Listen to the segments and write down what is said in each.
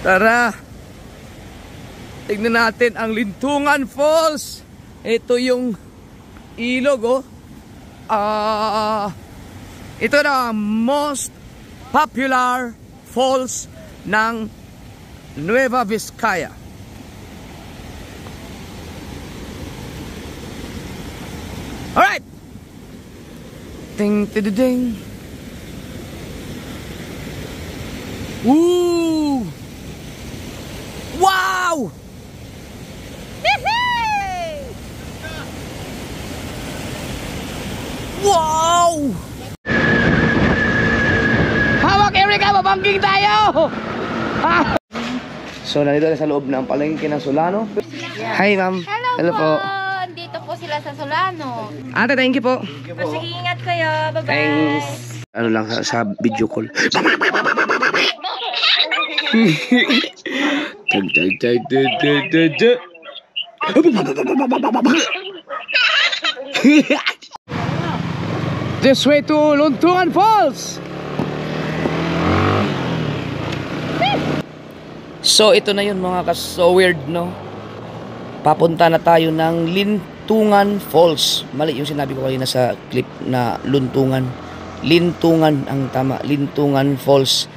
Tara, tignan natin ang Lintungan Falls. Ito yung ilog, oh. Ito na ang most popular falls ng Nueva Vizcaya. Alright! Ting, tididing. Woo! Wow! Wow! Hawak, Erika! Mabangking tayo! So, nandito na sa loob ng palengke ng Solano. Yeah. Hi, ma'am. Hello po. Dito po sila sa Solano. Ate, thank you po. Sige, ingat kayo. Bye-bye. Thanks. Ano lang sa video call. This way to Lintungan Falls. So ito na yun mga so weird, no? Papunta na tayo ng Lintungan Falls. Mali yung sinabi ko kanina sa clip na Luntungan. Lintungan ang tama. Lintungan Falls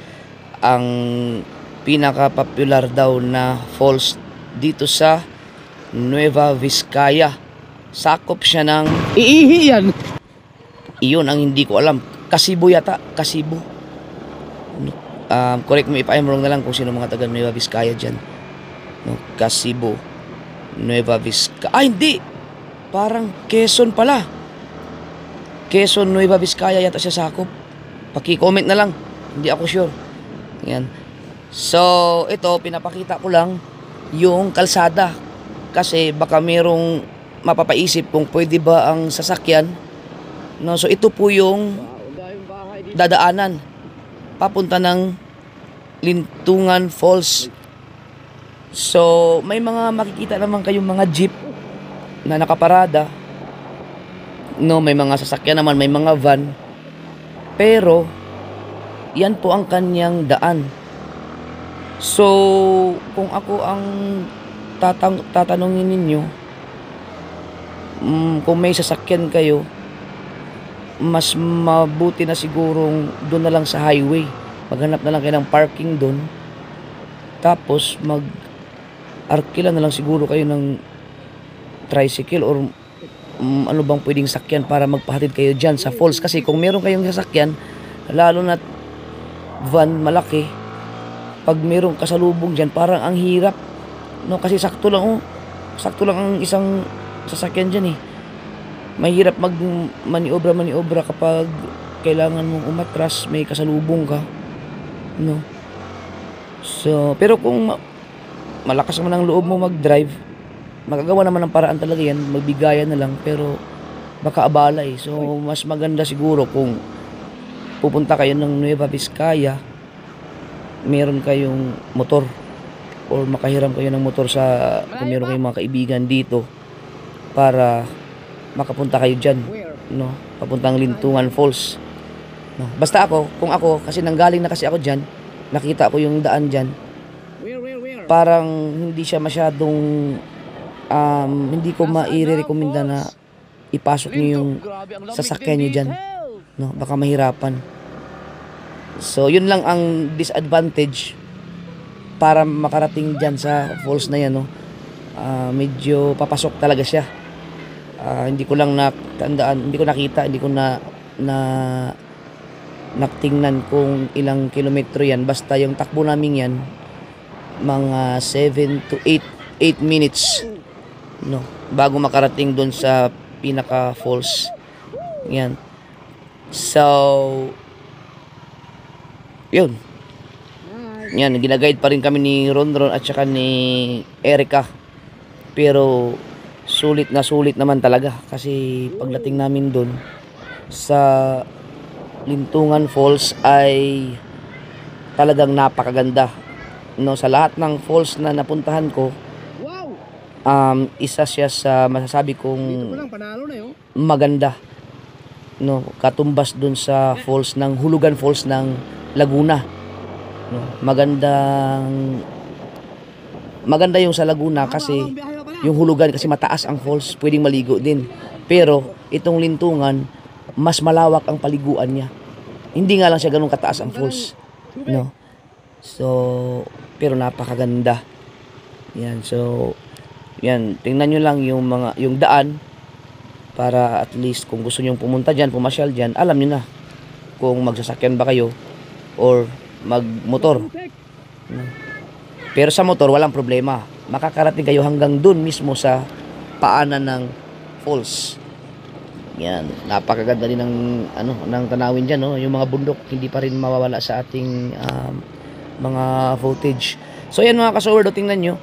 ang pinaka-popular daw na falls dito sa Nueva Vizcaya. Sakop siya ng iihi yan. Iyon ang hindi ko alam. Kasibo yata. Kasibo. Correct me if I'm wrong na lang kung sino mga taga Nueva Vizcaya dyan. No, Kasibo. Nueva Vizcaya. Ah, hindi. Parang Quezon pala. Quezon, Nueva Vizcaya yata siya sakop. Paki-comment na lang. Hindi ako sure. Yan. So, ito, pinapakita ko lang yung kalsada. Kasi baka merong mapapaisip kung pwede ba ang sasakyan. No, so, ito po yung dadaanan. Papunta ng Lintungan Falls. So, may mga makikita naman kayong mga jeep na nakaparada. No, may mga sasakyan naman, may mga van. Pero, yan po ang kanyang daan. So, kung ako ang tatanungin ninyo, kung may sasakyan kayo, mas mabuti na sigurong doon na lang sa highway. Maghanap na lang kayo ng parking doon. Tapos, mag-arkila na lang siguro kayo ng tricycle or ano bang pwedeng sakyan para magpahatid kayo dyan sa falls. Kasi kung meron kayong sasakyan, lalo na van malaki, pag meron kasalubong dyan, parang ang hirap, no? Kasi sakto lang ang isang sasakyan dyan eh. Mahirap maniobra kapag kailangan mong umatras, may kasalubong ka, no? So, pero kung malakas naman ang loob mo mag-drive, magagawa naman ng paraan talaga yan, magbigayan na lang, pero baka abala eh. So, mas maganda siguro kung pupunta kayo ng Nueva Vizcaya, meron kayong motor or makahiram kayo ng motor kung meron kayong mga kaibigan dito para makapunta kayo dyan, no? Papuntang Lintungan Falls, no? Basta kung ako, kasi nanggaling na kasi ako dyan, nakita ko yung daan dyan, parang hindi siya masyadong hindi ko maire-recommenda na ipasok niyo yung sasakyan niyo dyan, no? Baka mahirapan. So, yun lang ang disadvantage para makarating dyan sa falls na yan, no? Medyo papasok talaga siya. Hindi ko lang natandaan, hindi ko nakita, hindi ko natingnan kung ilang kilometro yan. Basta yung takbo namin yan, mga 7 to 8 minutes, no? Bago makarating doon sa pinaka falls. Yan. So, yun. Yan, ginaguide pa rin kami ni Ronron at saka ni Erika. Pero sulit naman talaga kasi pagdating namin doon sa Lintungan Falls ay talagang napakaganda, no? Sa lahat ng falls na napuntahan ko, isa siya sa masasabi kong maganda, no? Katumbas doon sa falls ng Hulugan Falls ng Laguna, no? Magandang maganda yung sa Laguna kasi yung hulugan kasi mataas ang falls, pwedeng maligo din. Pero itong Lintungan, mas malawak ang paliguan niya. Hindi nga lang siya ganun kataas ang falls, no? So, pero napakaganda. Yan, so yan, tingnan nyo lang yung daan para at least kung gusto nyo pumunta dyan, pumasyal dyan, alam nyo na kung magsasakyan ba kayo or magmotor. Pero sa motor, walang problema. Makakarating kayo hanggang dun mismo sa paanan ng falls. Yan, napakaganda din ng tanawin dyan, no? Yung mga bundok, hindi pa rin mawawala sa ating mga footage. So yan mga kasower, tingnan nyo.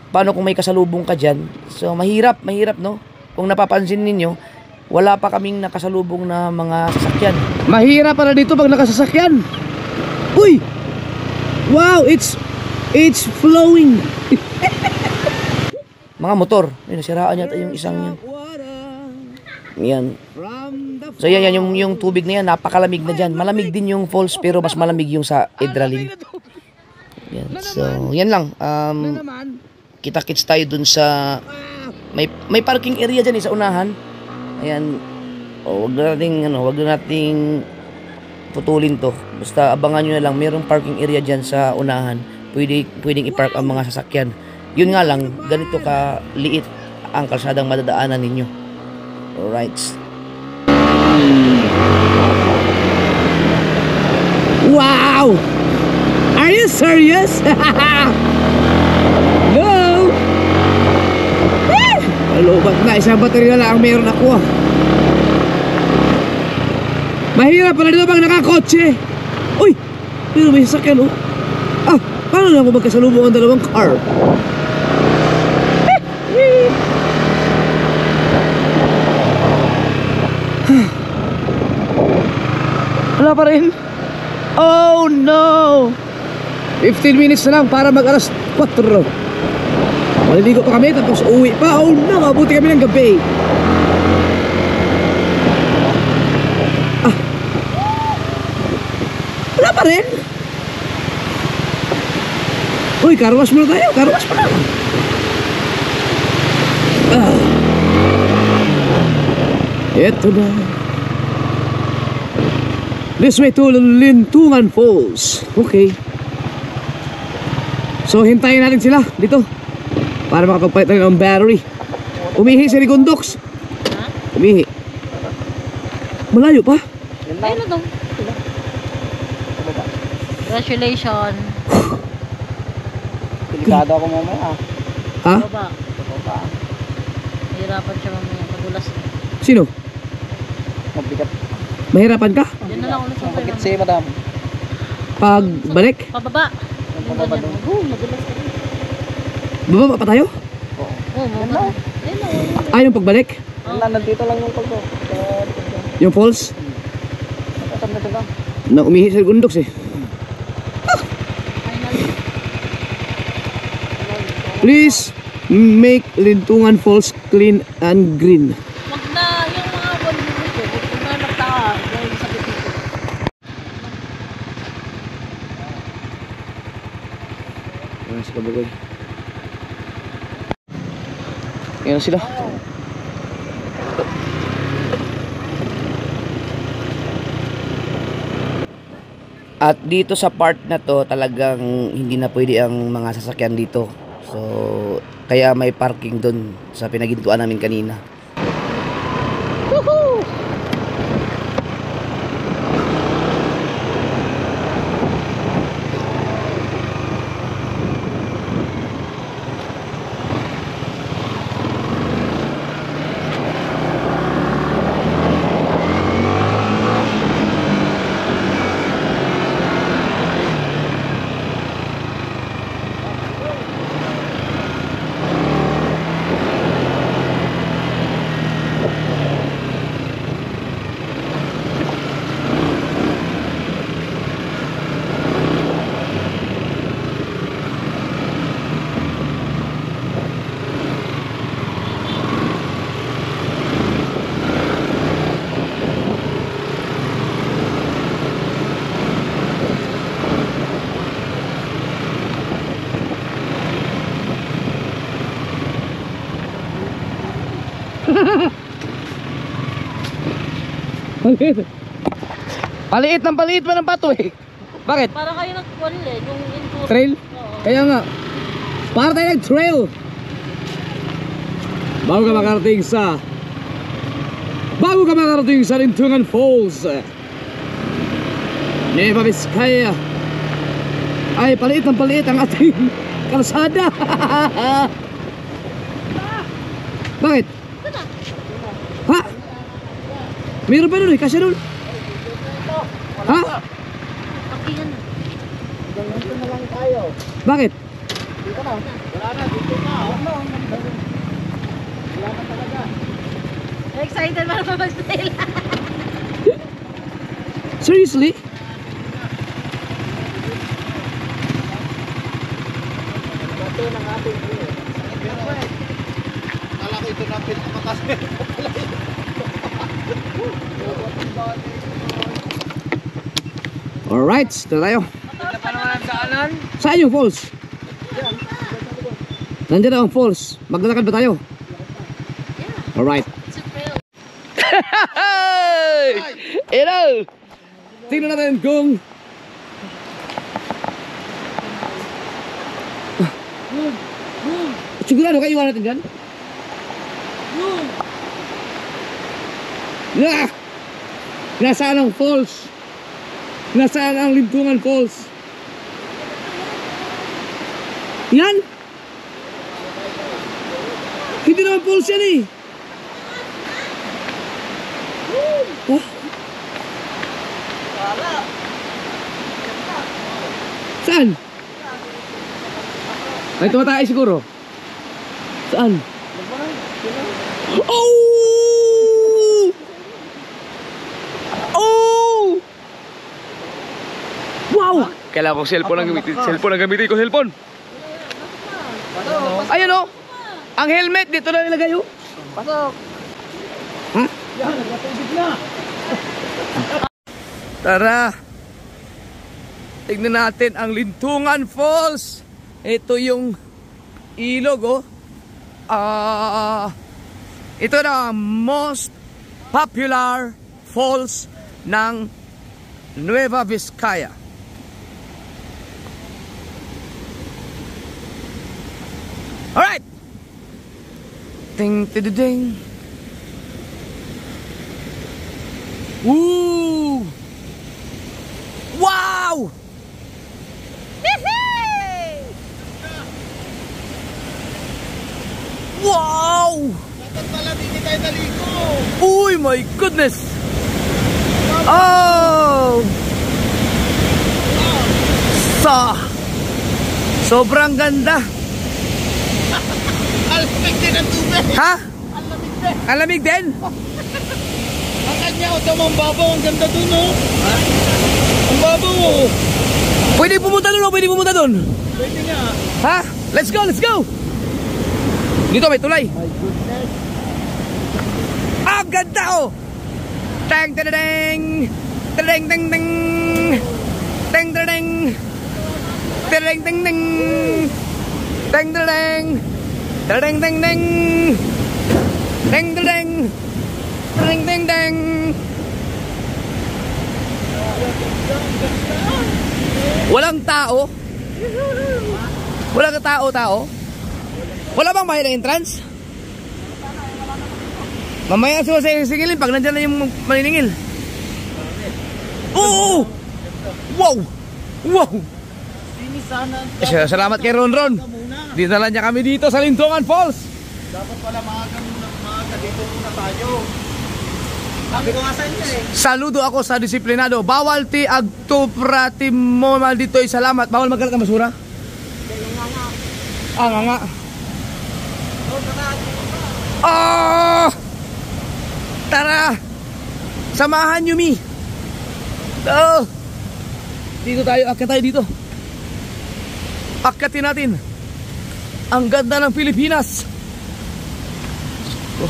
Paano kung may kasalubong ka dyan? So mahirap, no? Kung napapansin ninyo, wala pa kaming nakasalubong na mga sasakyan. Mahirap para dito pag nakasasakyan. Uy! Wow, it's flowing. Mga motor. Ayun, nasiraan yata yung isang yan. Yan. So yan yung tubig na yan, napakalamig na dyan. Malamig din yung falls pero mas malamig yung sa Edralin. Yan. So yan lang. Kita-kits tayo dun sa may parking area dyan sa unahan. Ayan. Wag na nating putulin to. Basta abangan nyo na lang, mayroong parking area dyan sa unahan. Pwedeng i-park ang mga sasakyan. Yun nga lang, ganito ka liit ang kalsadang madadaanan ninyo. Alright. Wow! Are you serious? No! Lobat na, isang baterya lang ang meron ako. Mahirap pala dito pag nakakotse. Uy! Pero may sasakyan, oh. Ah, paano lang kung magkasalubong ang dalawang car? Wala pa rin. Oh no! 15 minutes na lang para mag alas 4. Maliligo pa kami tapos uwi pa. Oh no! Mabuti kami ng gabi. Ah! Wala pa rin. Uy, karwas muna tayo. Karwas muna. Ah! Ito na. This way to Lintungan Falls. Okay. So hintayin natin sila dito para makapagpalit tayo ng battery. Umihi si Rigondox. Umihi. Malayo pa. Ayun na daw. Congratulations. Delikado ako mamaya. Ha? Baba. Hirapan siya mamaya. Madulas. Sino? Mabigat. Mahirapan ka? Yan na lang ulit sa Mabigat si madam. Pagbalik? Pababa. Yung ganyan. Madulas ka rin. Bababa pa tayo? Oo, mababa. Ayun na. Ah, yung pagbalik? Nandito lang yung pagko. Yung falls? Nakasab na sila. Na umihi si Rigondox eh. Please make Lintungan Falls clean and green. Wag na yung mga wall dito. Huwag na nagtaka. Dahil sa dito. Ayan sila bagay. Ayan sila. At dito sa part na to, talagang hindi na pwede ang mga sasakyan dito. So, kaya may parking doon sa pinagintuan namin kanina. Paliit. Paliit ng paliit pa ng pato eh. Bakit? Para kayo nag-wall eh, yung indoor. Trail? Oo. Kaya nga. Para tayo nag-trail. Bago ka makarating sa Lintungan Falls, Nueva Vizcaya, ay paliit ng paliit ang ating kalsada. Bakit? Ha? Meron ba nun eh? Kasya nun? Ha? Pakihan na. Dito na lang tayo. Bakit? Dito na. Wala na, dito na. Wala na talaga. Excited para mag-trail. Seriously? Dito ng ating view. Kala ko ito na pinakakas. Alright, dito tayo. Dito pa naman ang daanan. Saan yung falls? Nandiyan ang falls. Maglalakad ba tayo? Alright. It's a trail. Ito! Tingnan natin kung sigurado kayo iwan natin dyan? Nasaan ang falls? Nasaan ang Lintungan Falls? Yan! Hindi naman falls yan eh! Oh. Saan? Ay, tumatay siguro. Saan? Oh! Oh! Wow! Kailangan kong cellphone ang gamitin. Cellphone ang gamitin ko, cellphone. Ayan o. Ang helmet dito na nilagay o. Pasok. Ha? Yan, nagkatubig na. Tara. Tignan natin ang Lintungan Falls. Ito yung ilog oh. Ito na ang most popular falls ng Nueva Vizcaya. Alright. Ding ding ding. Woo! Wow! Wow! Dapat pala hindi tayo naligo. Uy, my goodness! Oh! Sobrang ganda. Alamig din ang tubig. Ha? Alamig din. Alamig din? Ang kanya, ito mo, ang babaw. Ang ganda dun, oh. Ang babaw, oh. Pwede pumunta doon o pwede pumunta doon? Pwede nga. Ha? Let's go, let's go! Dito may tulay. My goodness. Ang ganda oh! Tang tang tang! Tang tang tang! Tang tang tang! Tang tang tang! Tang tang tang! Tang tang tang! Tang tang tang! Tang tang tang! Walang tao? Walang tao? Wala bang bayad na entrance? Mamaya singilin pag nandyan na yung maniningil. Oo! Wow! Wow! Salamat kay Ron. Dinala niya kami dito sa Lintungan Falls. Dapat pala maaga dito muna tayo. Sabi ko nga sa inyo eh. Saludo ako sa disiplinado. Bawal ti agto prati mo mal dito ay salamat. Bawal magkalat ng basura. Nga. Oh! Tara! Samahan nyo mi. Oh! Dito tayo, akyat tayo dito. Akyatin natin ang ganda ng Pilipinas. Oh.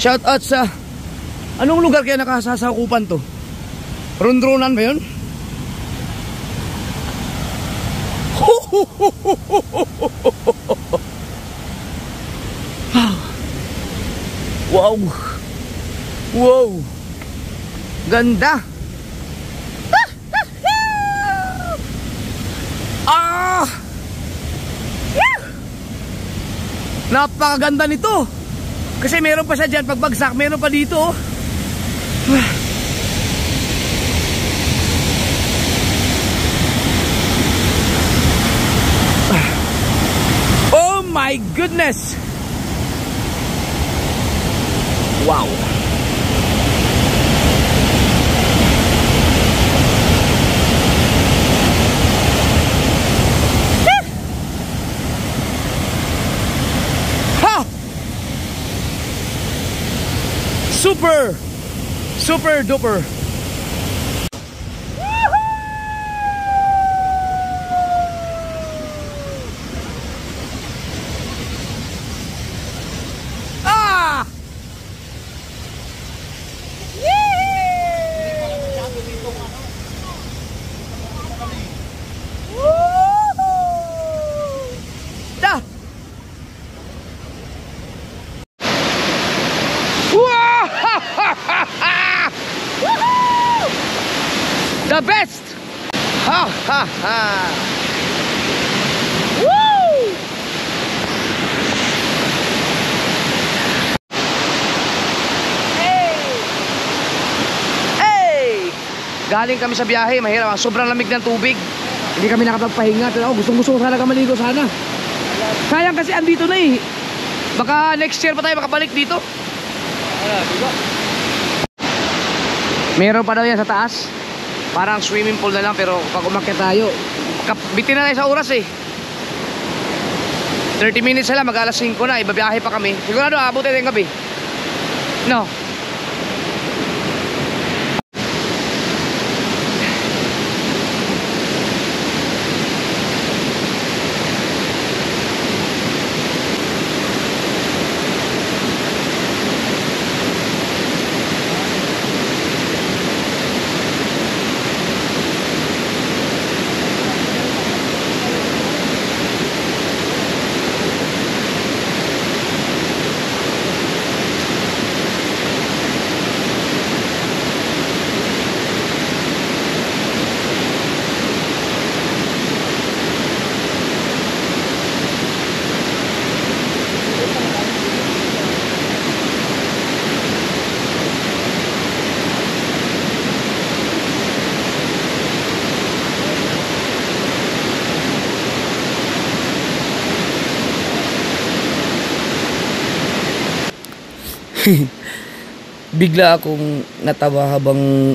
Shout out sa anong lugar kaya nakasasakupan to? Rondronan ba yun? Wow! Wow! Ganda. Ah! Napakaganda nito. Kasi meron pa siya dyan pagbagsak, meron pa dito. Oh. Oh my goodness. Wow. Ha! Super duper. Ah! Da! The best! Ha ha ha! Woo! Hey! Hey! Galing kami sa biyahe, mahirap. Sobrang lamig ng tubig. Hindi kami nakapagpahinga. Gustong-gusto ko sana maligo sana. Sayang kasi andito na eh. Baka next year pa tayo makabalik dito. Meron pa daw yan sa taas. Parang swimming pool na lang, pero pag umakyat tayo, bitin na tayo sa oras eh. 30 minutes na lang, mag alas 5 na, ibabiyahe pa kami. Sigurado abutin tayong gabi. No. Bigla akong natawa habang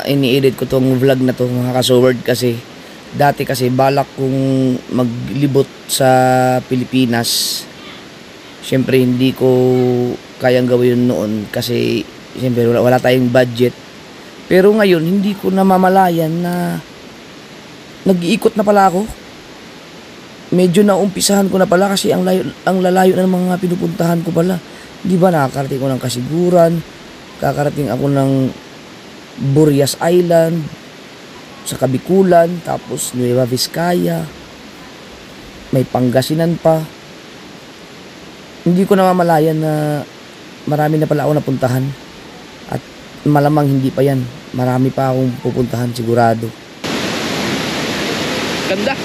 ini-edit ko tong vlog na to, mga kasoward, kasi dati kasi balak kong maglibot sa Pilipinas. Siyempre hindi ko kayang gawin noon kasi siyempre wala tayong budget. Pero ngayon hindi ko namamalayan na nag-iikot na pala ako. Medyo naumpisahan ko na pala kasi ang lalayo na ng mga pinupuntahan ko pala. Di ba, nakakarating ko ng Kasiguran, kakarating ako ng Burias Island, sa Kabikulan, tapos Nueva Vizcaya, may Pangasinan pa. Hindi ko namamalayan na marami na pala ako napuntahan. At malamang hindi pa yan. Marami pa akong pupuntahan, sigurado. Ganda!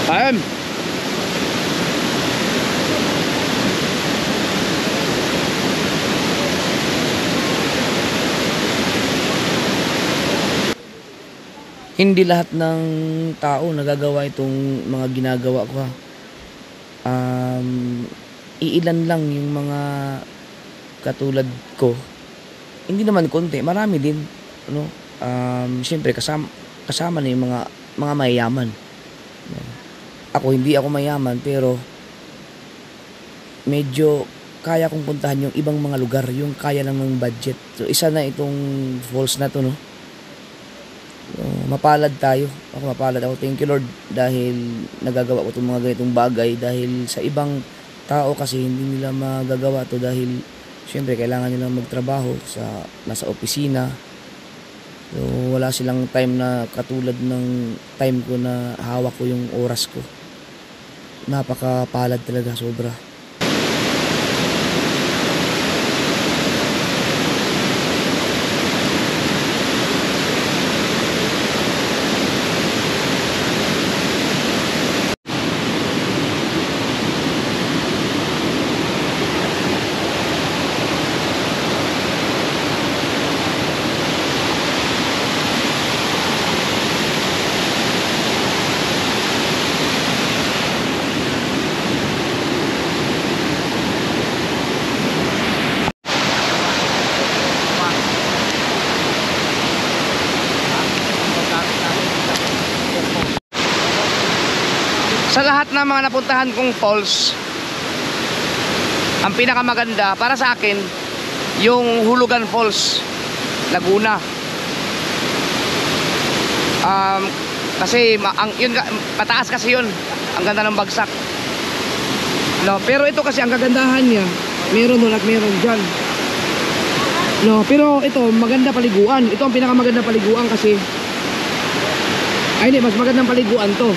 Ayun. Hindi lahat ng tao nagagawa itong mga ginagawa ko. Iilan lang yung mga katulad ko. Hindi naman konti, marami din. Ano? Siyempre kasama na yung mga mayayaman. Ako hindi ako mayaman, pero medyo kaya kong puntahan yung ibang mga lugar, yung kaya lang ng budget. So isa na itong falls na to, no? So, mapalad tayo. Ako mapalad ako. Thank you Lord dahil nagagawa ko itong mga ganitong bagay, dahil sa ibang tao kasi hindi nila magagawa to dahil syempre kailangan nila magtrabaho nasa opisina. So wala silang time na katulad ng time ko na hawak ko yung oras ko. napakapalad talaga, sobra. Sa lahat ng mga napuntahan kong falls, ang pinakamaganda para sa akin yung Hulugan Falls, Laguna. Kasi yun, pataas kasi yun, ang ganda ng bagsak. No, pero ito kasi ang kagandahan niya, meron doon at meron dyan. No, pero ito maganda paliguan. Ito ang pinakamaganda paliguan kasi ay hindi, mas magandang paliguan to.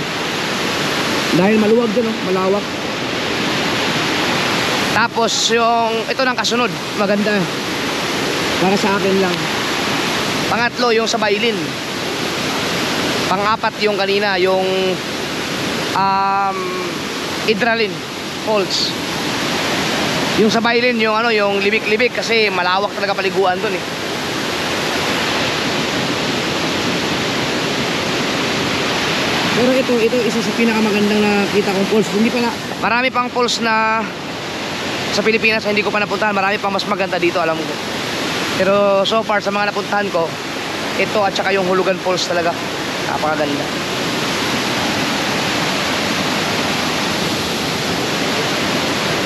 Dahil maluwag dyan, malawak. Tapos yung ito ng kasunod, maganda para sa akin lang. Pangatlo yung sa Bailin. Pang-apat yung kanina, yung Hydralin Falls. Yung sa Bailin, yung ano, yung libik-libik kasi malawak talaga paliguan doon eh. Pero ito isa sa pinakamagandang nakita kong falls. Hindi pala, Marami pang falls na sa Pilipinas hindi ko pa napuntahan. Marami pang mas maganda dito, alam ko. Pero so far sa mga napuntahan ko, ito at saka yung Hulugan Falls talaga napakaganda.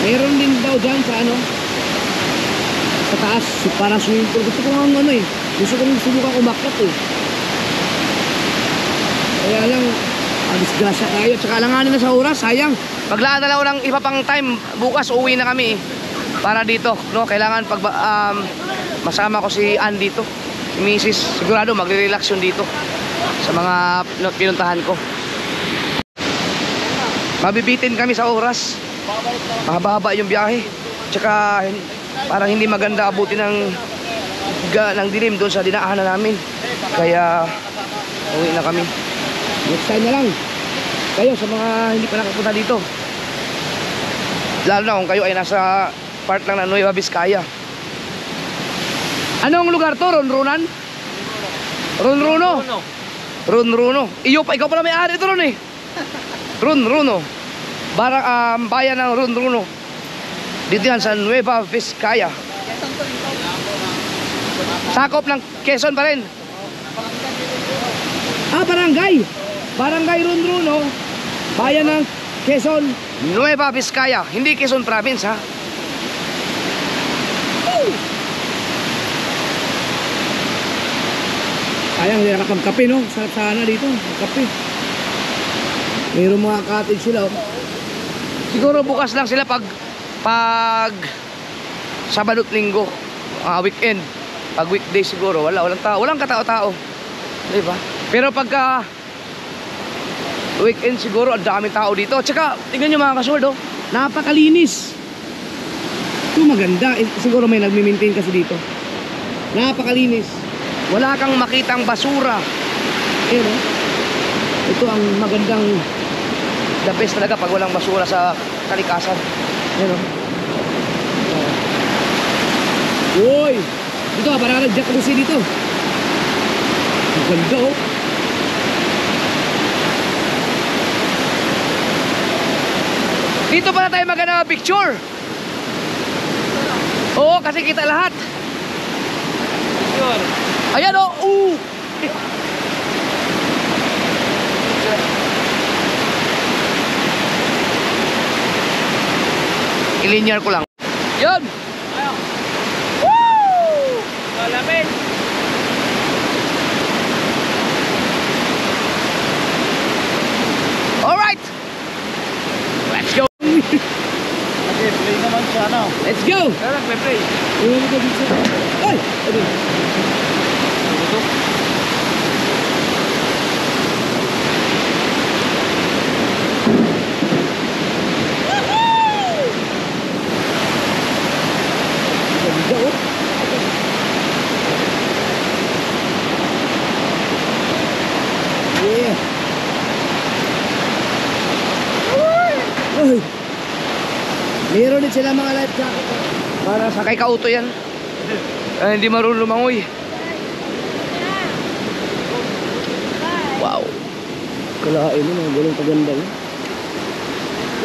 meron din daw dyan sa ano, sa taas, para swimming pool. Gusto ko nga ano eh, gusto kong subukan umakyat eh. Kaya lang, disgrasya tayo. Tsaka alanganin na sa oras, sayang. Maglaan na lang ng iba pang time. Bukas uwi na kami para dito, no? Kailangan pag masama ko si Ann dito, si Mrs. Sigurado magre-relax yun dito sa mga pinuntahan ko. Mabibitin kami sa oras. Mahaba-haba yung biyahe. Tsaka parang hindi maganda abutin ng dilim doon sa dinaanan namin. Kaya uwi na kami. Next time na lang. Kayo sa mga hindi pa nakapunta dito, lalo na kung kayo ay nasa part lang ng Nueva Vizcaya. Anong lugar to? Runrunan? Runruno? Runruno. Ikaw pala may-ari ito ron eh. Runruno. Bayan ng Runruno. Dito yan sa Nueva Vizcaya. Sakop ng Quezon pa rin. Barangay. Barangay Runruno. Bayan ng Quezon. Nueva Vizcaya. Hindi Quezon Province ha. Sayang, hindi nakapagkape no. Sarap sana dito, kape. Mayroong mga cottage sila oh. Siguro bukas lang sila pag Sabado at Linggo, weekend. Pag weekday siguro walang tao, walang katao-tao. 'Di ba? Pero pagka weekend siguro ang daming tao dito. Tsaka tingnan niyo mga kasoldo, Napakalinis. Ito maganda. Siguro may nagmi-maintain kasi dito. Napakalinis. wala kang makitang basura. Pero ito ang magandang. The best talaga pag walang basura sa kalikasan. Ano? Uy! Dito parang nag-jacuzzi dito. Ang ganda oh. Dito pala tayo maganda picture. Oo, kasi kita lahat. Ayan oh. I-linear ko lang. Yun. Woo! Malamig. Alright. Let's go. Okay, play naman siya, ano? Let's go! Kaya nagpe-play. Ay! Ay! Meron din sila mga life jacket. Para sa kay kauto yan. Hindi marunong lumangoy. Wow. Kalain mo, mga gulong kaganda yun.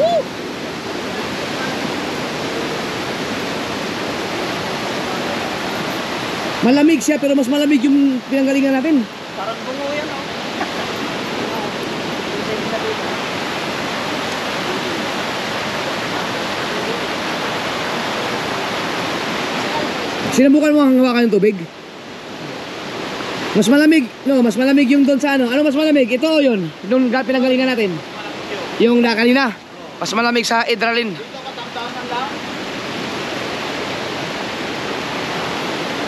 Woo! Malamig siya pero mas malamig yung pinanggalingan natin. Parang bungo yan, oh. Sinubukan mo ang hawakan ng tubig? Mas malamig, no, mas malamig yung doon sa ano. Ano mas malamig? Ito o yun? Doon pinanggalingan natin. Yung na kanina. Mas malamig sa Hydralin.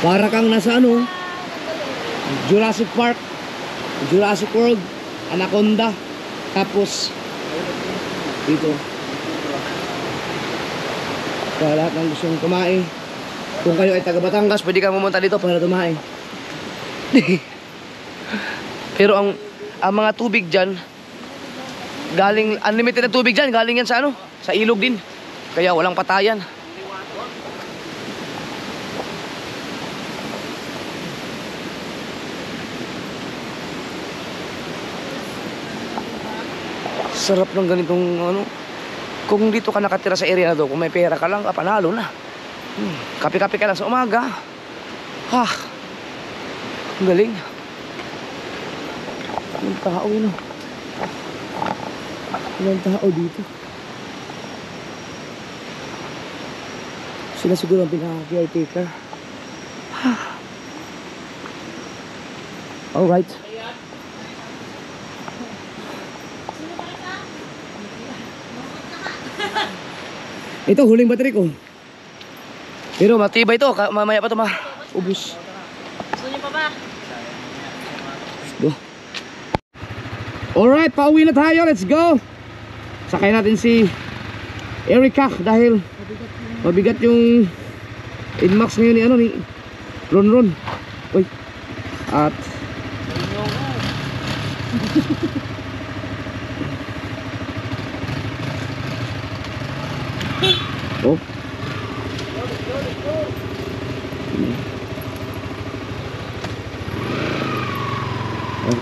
Para kang nasa ano, Jurassic Park, Jurassic World, Anaconda. Tapos dito. Sa lahat ng gustong kumain. Kung kayo ay taga Batangas, pwede kang pumunta dito para tumain. Pero ang mga tubig dyan, galing, unlimited na tubig dyan, galing yan sa ano, sa ilog din. Kaya walang patayan. Sarap ng ganitong ano. Kung dito ka nakatira sa area na to, kung may pera ka lang, panalo na. Kape-kape ka lang sa umaga. Ha. Ang galing. Ang tao yun. Ilang tao dito. Sila siguro ang pinaka-VIP ka. Alright. Ito, huling battery ko. Pero matibay ito. Mamaya pa ito maubos. Gusto niyo pa ba? Go. Alright, pauwi na tayo. Let's go. Sakay natin si Erica dahil mabigat yung Inmax ngayon ni ano ni Ron. Uy. At oh.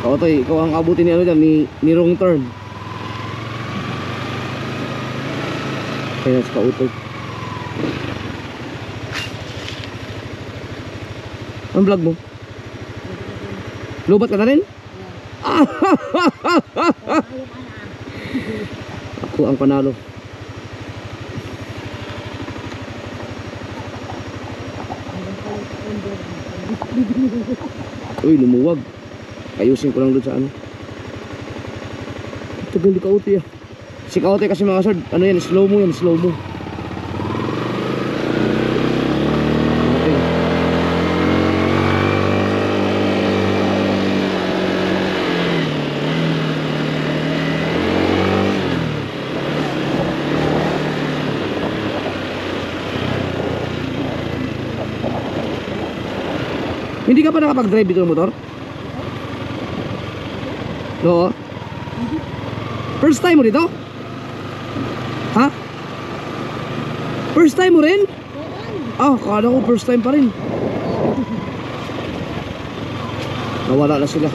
Kautoy, ikaw ang abutin ni ano dyan, ni wrong turn. Kaya sa kautoy. Ang vlog mo? Lubat ka na rin? Ako ang panalo. Uy, lumuwag. Ayusin ko lang doon sa ano. Tagal di kautoy ah. Si kautoy kasi mga sword, ano yan, slow mo yan, slow mo. Okay. Hindi ka pa nakapag-drive dito ng motor? No. First time mo dito? Ha? First time mo rin? Ah, kala ko first time pa rin. Nawala na sila.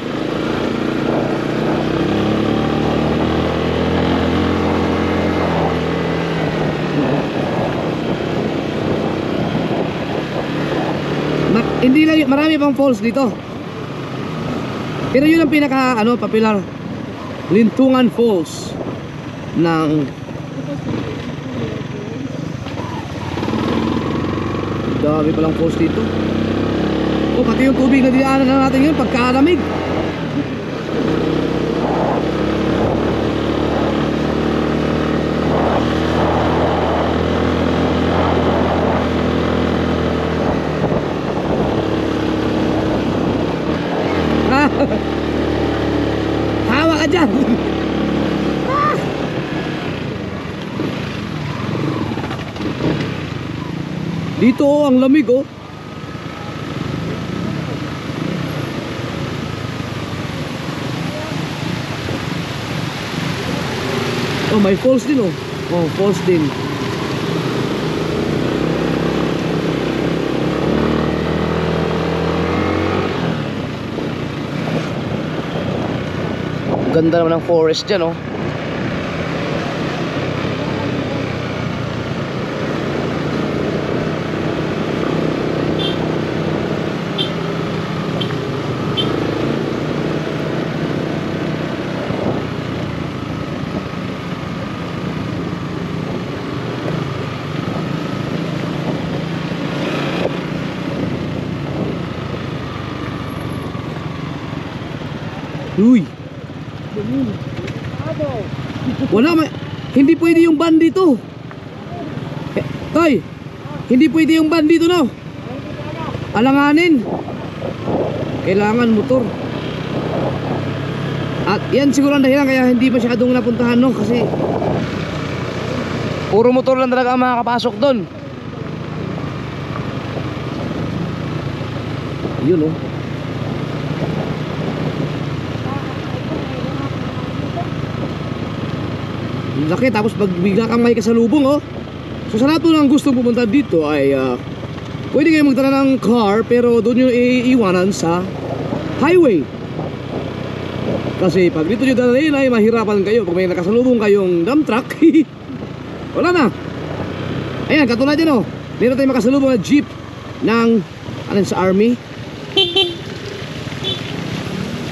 Hindi lang, marami pang falls dito. Pero yun ang pinaka ano, popular Lintungan Falls ng dami palang falls dito. Oh, pati yung tubig na dinaanan na natin yun pagkalamig. Hawa ka dyan. Dito oh, ang lamig oh. Oh, may falls din oh. Oh, falls din. Ganda naman ng forest dyan, oh. Uy. Wala, hindi pwede yung van dito. Toy, hindi pwede yung van dito, no? Alanganin. Kailangan motor. At yan siguro ang dahilan kaya hindi masyadong napuntahan, no? Kasi puro motor lang talaga ang makakapasok doon. Yun, oh. Laki, tapos pag bigla kang may kasalubong, oh. So sa lahat po ng gusto pumunta dito ay pwede kayo magdala ng car, pero doon yung iiwanan sa highway. Kasi pag dito nyo dalhin ay mahirapan kayo pag may nakasalubong kayong dump truck. Wala na. Ayan, katulad yan, oh. Meron tayong makasalubong na jeep ng alin sa army.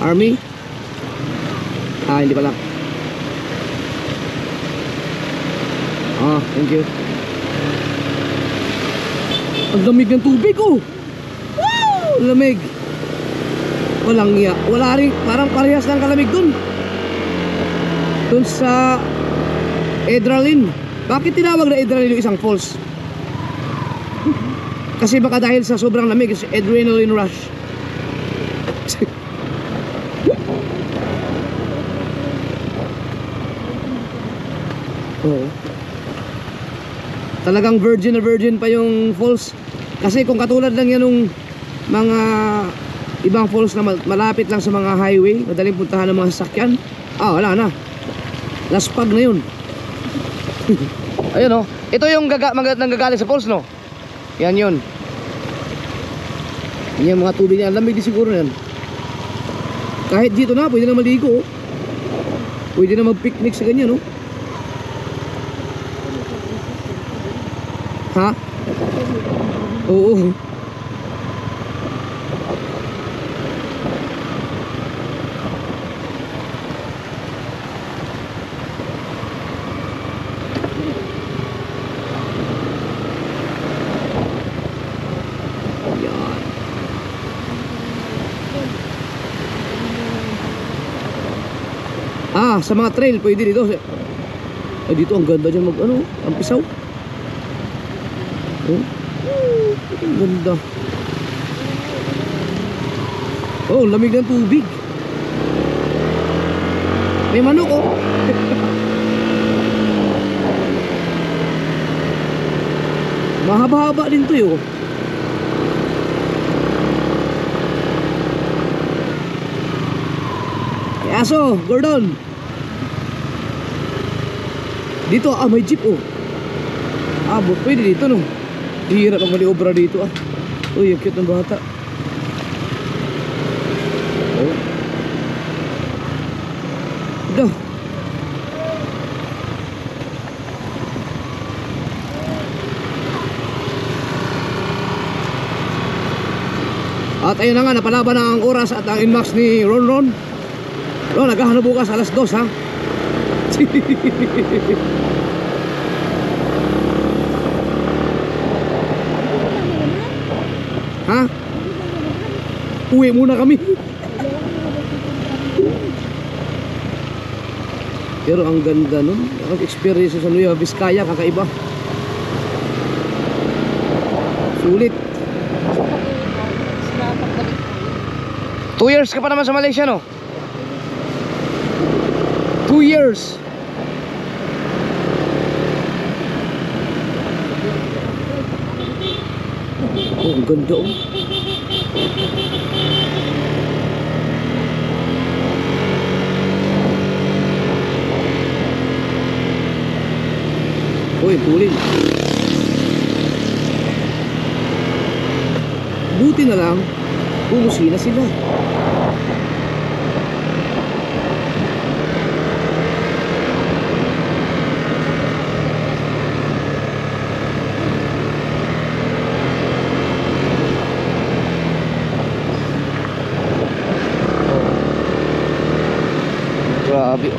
Army? Ah, hindi pala. Ah, thank you. Ang lamig ng tubig, oh. Woo! Lamig. Walang iya. Wala rin, parang parehas ng kalamig dun. Dun sa Edralin. Bakit tinawag na Edralin yung isang falls? Kasi baka dahil sa sobrang lamig, adrenaline rush. Oo. Talagang virgin na virgin pa yung falls. Kasi kung katulad lang yan ng mga ibang falls na malapit lang sa mga highway, madaling puntahan ng mga sasakyan, wala na. Laspag na yun. Ayun, oh. Ito yung nanggagaling sa falls, no? Yan yun. Yan yung mga tubig niya. Lamig din siguro yan. Kahit dito na, pwede na maligo, oh. Pwede na mag-picnic sa ganyan, oh. Ha? Oo. Yan. Sa mga trail pwede dito. Ay, dito ang ganda dyan ang pisaw. Oh, ang ganda. Oh, lamig ng tubig. May manok, oh. Mahaba-haba din to, yun. Aso, Gordon. Dito, may jeep, oh. Pwede dito, no. Hirap ang maniobra dito, ah. Uy, ang cute ng bata. Oh. Ito. At ayun na nga, napalaban na ang oras at ang inmax ni Ron Ron. Ron, naghahanap bukas alas 2, ha. Ha? Uwi muna kami. Pero ang ganda nun. Ang experience sa Nueva Vizcaya, kakaiba. Sulit. 2 years ka pa naman sa Malaysia, no? 2 years. Oh, ang ganda, oh. Uy, pulin. Buti na lang, bumusina sila. Grabe.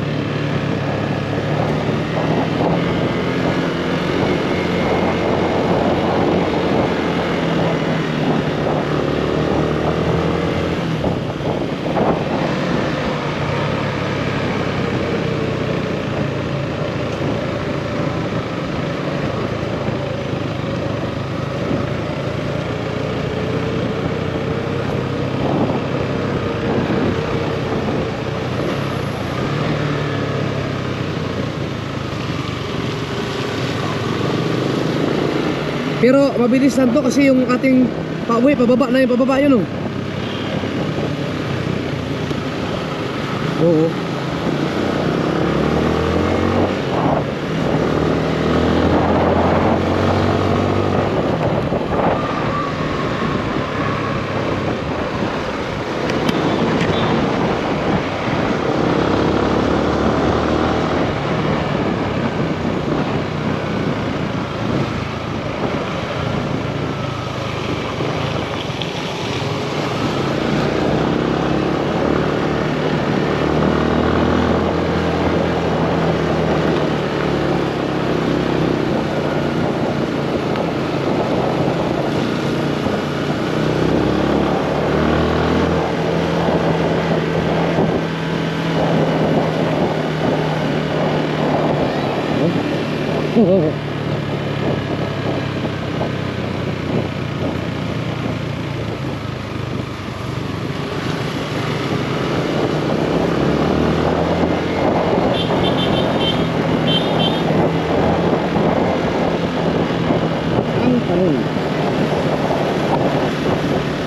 Pero mabilis lang to kasi yung ating pauwi, pababa na yung pababa yun oh. Oo.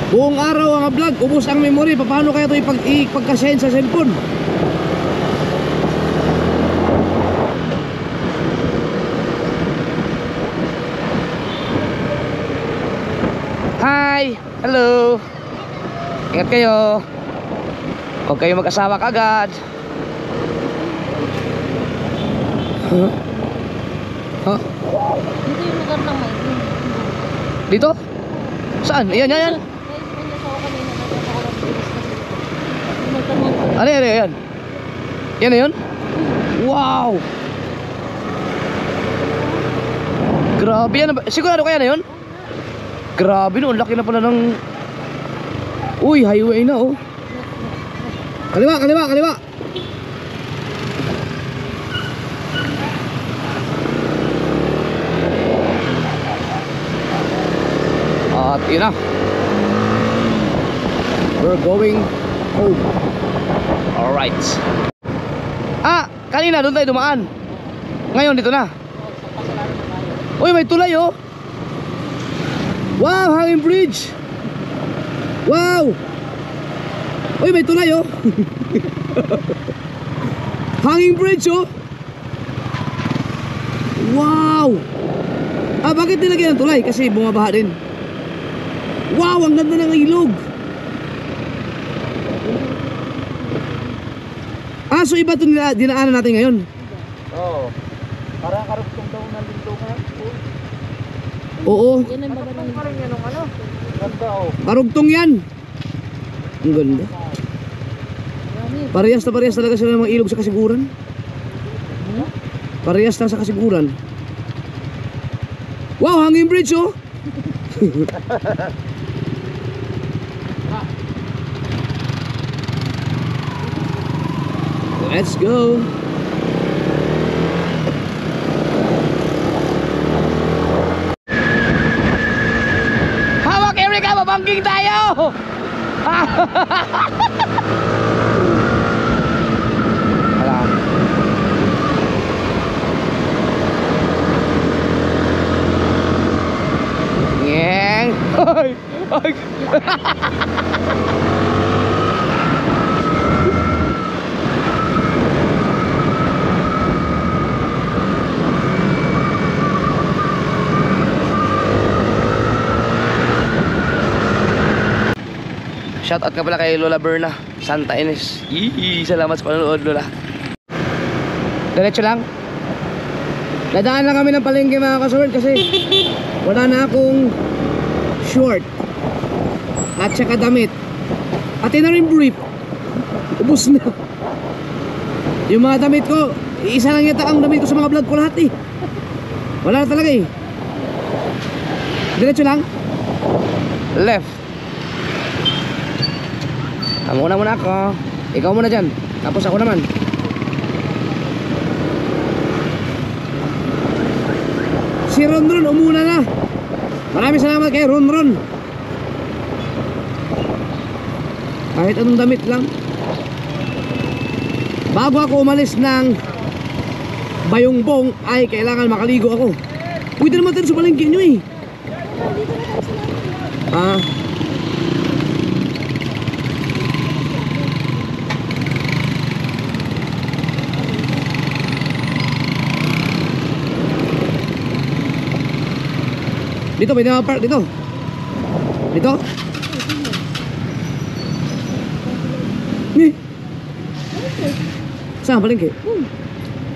Buong araw ang vlog, ubos ang memory. Paano kaya ito ipagkasend sa cellphone? Hi! Hello! Ingat kayo. Huwag kayo mag-asawa kagad. Huh? Huh? Dito yung lugar ng may Dito? Saan? Ayan, yan, yan. Ano yan, yan? Yan na yun? Wow! Grabe yan. Sigurado kaya na yun? Grabe no, laki na pala ng... Uy, highway na oh. Kaliwa, kaliwa, kaliwa. At yun na. We're going home. Alright. Ah, kanina doon tayo dumaan. Ngayon dito na. Uy, may tulay oh. Wow, hanging bridge. Wow. Uy, may tulay oh. Hanging bridge oh. Wow. Ah, bakit nilagyan ng tulay? Kasi bumabaha din. Wow, ang ganda ng ilog. Ah, so iba ito dinaanan natin ngayon? Oo. Parang karugtong daw ng lindungan. Oo. Yan ang baba ng Pa rin yan ang ano. Ganda oh. Karugtong yan. Ang ganda. Parehas na parehas talaga sila ng mga ilog sa kasiguran. Parehas na sa kasiguran. Wow, hanging bridge oh. Let's go. Hawak Erika, mabangking tayo. Alam. Ngeng. Ay. Ay. Shout out ka pala kay Lola Berna, Santa Ines. Yee, salamat sa panonood, Lola. Diretso lang. Dadaan lang kami ng palengke mga kasword kasi wala na akong short at saka damit. At yun na rin brief. Ubus na. Yung mga damit ko, isa lang yata ang damit ko sa mga vlog ko lahat eh. Wala na talaga eh. Diretso lang. Left. Muna ako. Ikaw muna dyan. Tapos ako naman. Si Ronron umuna na. Maraming salamat kay Ronron. Kahit anong damit lang. Bago ako umalis ng Bayongbong ay kailangan makaligo ako. Pwede naman tayo sa palengke nyo eh. Dito, pwede na park dito. Dito? Saan palengke?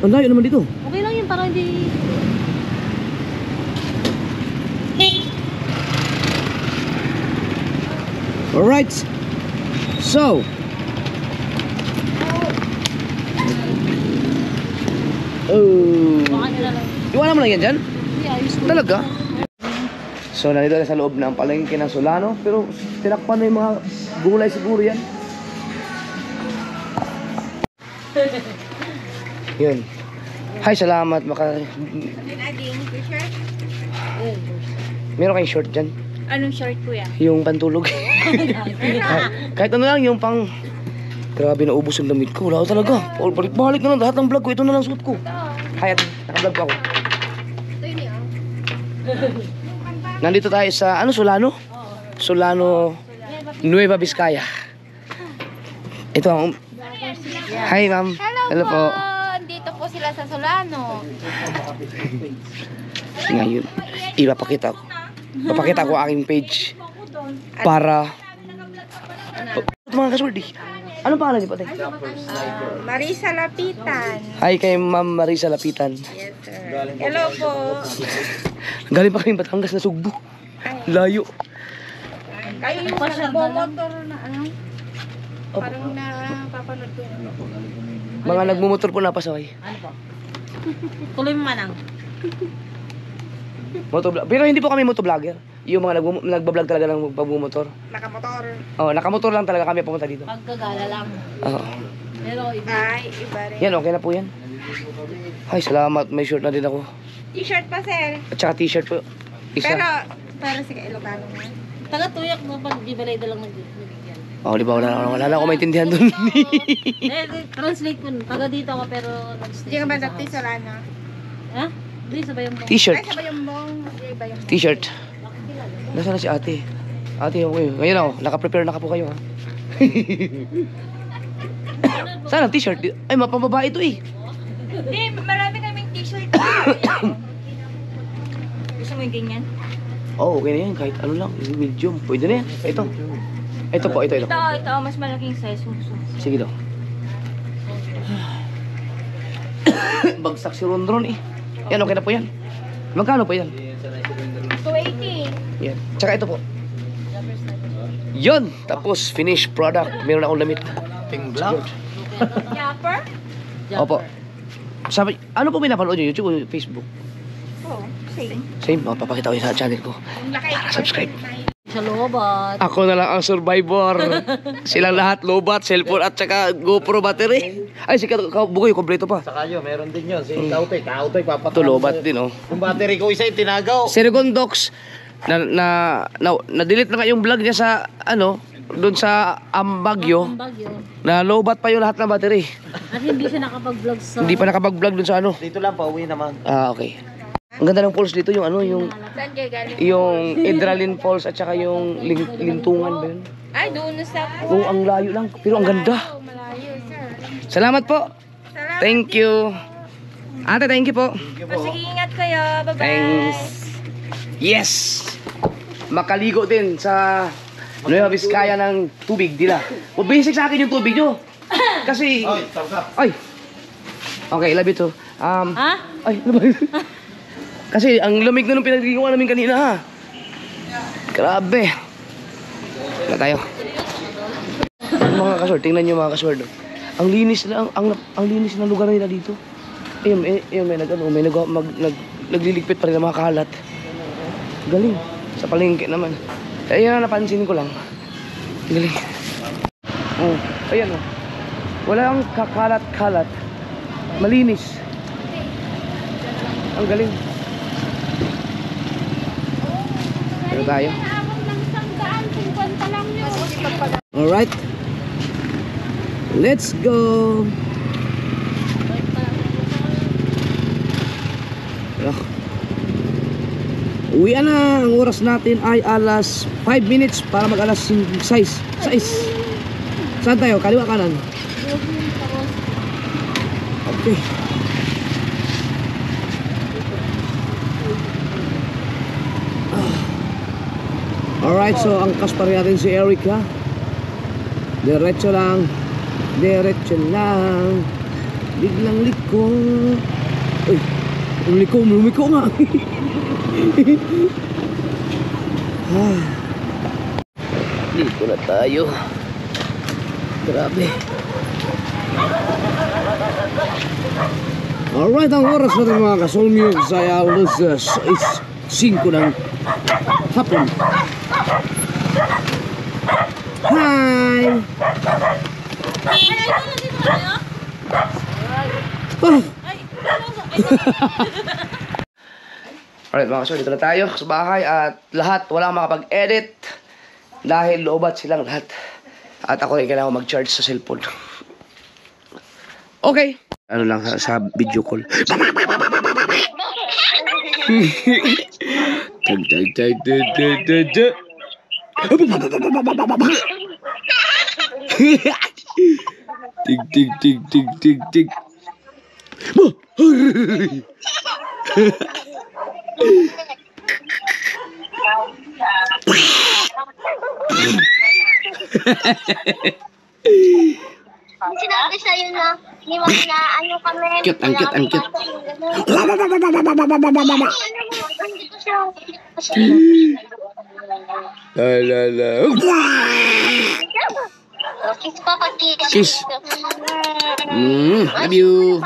Ang layo naman dito. Okay lang yun, parang hindi... Alright. So. Baka nyo na lang. Iwanan mo lang yan dyan? Hindi, ayos ko. Talaga? So, nandito na sa loob ng palengke ng Solano. Pero tinakpan na yung mga gulay siguro yan. Yun. Hi, salamat. Meron kayong short dyan? Anong short, kuya? Yung pantulog. Kahit ano lang, yung pang... Grabe, naubos yung damit ko. Wala ko talaga. Balik na lang. Lahat ng vlog ko. Ito na lang suot ko. Hi, ate. Naka-vlog pa ako. Nandito tayo sa, Solano? Solano, Nueva Vizcaya. Ito ang... Hi, ma'am. Hello po. Dito po sila sa Solano. Ngayon, ipapakita ko. Papakita ko aking page para mga kasurdi. Ano pangalan niyo, pati? Marisa Lapitan. Hi kay Ma'am Marisa Lapitan. Yes, sir. Hello po. Galing pa kami Batangas na Sugbo. Layo. Kayo yung nagbomotor na ano? Parang napapanood ko yun. Mga nagmumotor po napasaway. Ano po? Tuloy mo manang. Pero hindi po kami motovlogger. Yung mga nagbablog talaga ng pagmumotor. Nakamotor. Oh, nakamotor lang talaga kami pumunta dito. Pagkagala lang. Oo. Pero iba. Ay, iba rin. Yan, okay na po yan. Ay, salamat. May short na din ako. T-shirt pa, sir. At saka t-shirt po. Isa. Pero sige, Ilocano mo. Taga-tuyak mo pag di balay na lang nagbibigyan. Oh, di ba? Wala na ako maintindihan dun. Translate ko. Taga dito ako pero Hindi ka ba dati Solano? Ha? Hindi, sabay yung T-shirt. Ay, sabay yung bong. Iba yung bong. T-shirt. Nasaan na si ate? Ate, okay. Ngayon ako, naka-prepare na ka po kayo ha. Saan ang t-shirt? Ay, mapambabae ito eh. Hindi, marami kaming t-shirt. Gusto mo yung ganyan? Oh, okay na yan. Kahit ano lang. Yung medium. Pwede na yan. Ito. Ito po, ito. Ito, mas malaking size. Sige daw. Bagsak si Rondron eh. Yan, okay na po yan. Magkano po yan? 280. Yan. Tsaka ito po. Yun! Tapos, finished product. Meron akong lamit. Pink black. Yapper? Opo. Sabi, ano po pinapanood nyo? YouTube o Facebook? Oo, same. Same. O, papakita ko yun sa channel ko. Subscribe. sa lobat. Ako na lang ang survivor. Silang lahat lobat, cellphone at saka GoPro battery. Ay, si Bugoy, kompleto pa. Sa kayo, meron din yun. Si Kautoy, papatay. Ito lobat din, oh. Yung battery ko isa yung tinagaw. Si Regondox, na-delete na nga yung vlog niya sa, doon sa Ambagyo. Bagyo. Na lobat pa yung lahat ng battery. At hindi siya nakapag-vlog sa... Hindi pa nakapag-vlog doon sa Dito lang, pauwi naman. Okay. Ang ganda ng falls dito, yung Saan kayo galing? yung Hydralin Falls at saka yung Lintungan ba yun? Ay, doon na sa Oo, ang layo lang. Pero ang ganda. Malayo, sir. Salamat po. Salamat. Thank you. Ate, thank you po. Sige, ingat kayo. Bye-bye. Thanks. Yes! Makaligo din sa Nueva Vizcaya ng tubig nila. O basic sa akin yung tubig nyo. Kasi... Oy, tawag Ay! Okay, love you too. Ha? Ay, ano ba yun? Kasi ang lamig na nung pinagdigawa namin kanina ha. Grabe. Na tayo. Mga kasword, tingnan nyo mga kasword. Ang linis na ang linis ng lugar nila dito. Ayun, nagliligpit pa rin ng mga kalat. Galing. Sa palengke naman. Ayun na napansin ko lang. Galing. Oh, ayan oh. Walang kakalat-kalat. Malinis. Ang galing. Pero tayo. Naabot ng 150 lang yun. Alright. Let's go. Uwian na. Ang oras natin ay alas 5 minutes para mag alas 6. Saan tayo? Kaliwa kanan? Okay. Alright, so angkas pa rin natin si Erica. Diretso lang. Diretso lang. Biglang liko. Uy, lumiko nga. Dito na tayo. Grabe. Alright, ang oras natin mga kasolmiyog ay alas 5 ng hapon. Hi! Alright mga kasol, dito na tayo sa bahay at lahat walang makapag-edit dahil loobat silang lahat. At ako ay kailangan mag-charge sa cellphone. Okay. Ano lang sa video call. Tig. Sinabi sa'yo na, iwan na ano kami. Ang cute. La. Kiss pa, kiss. Kiss. Love you.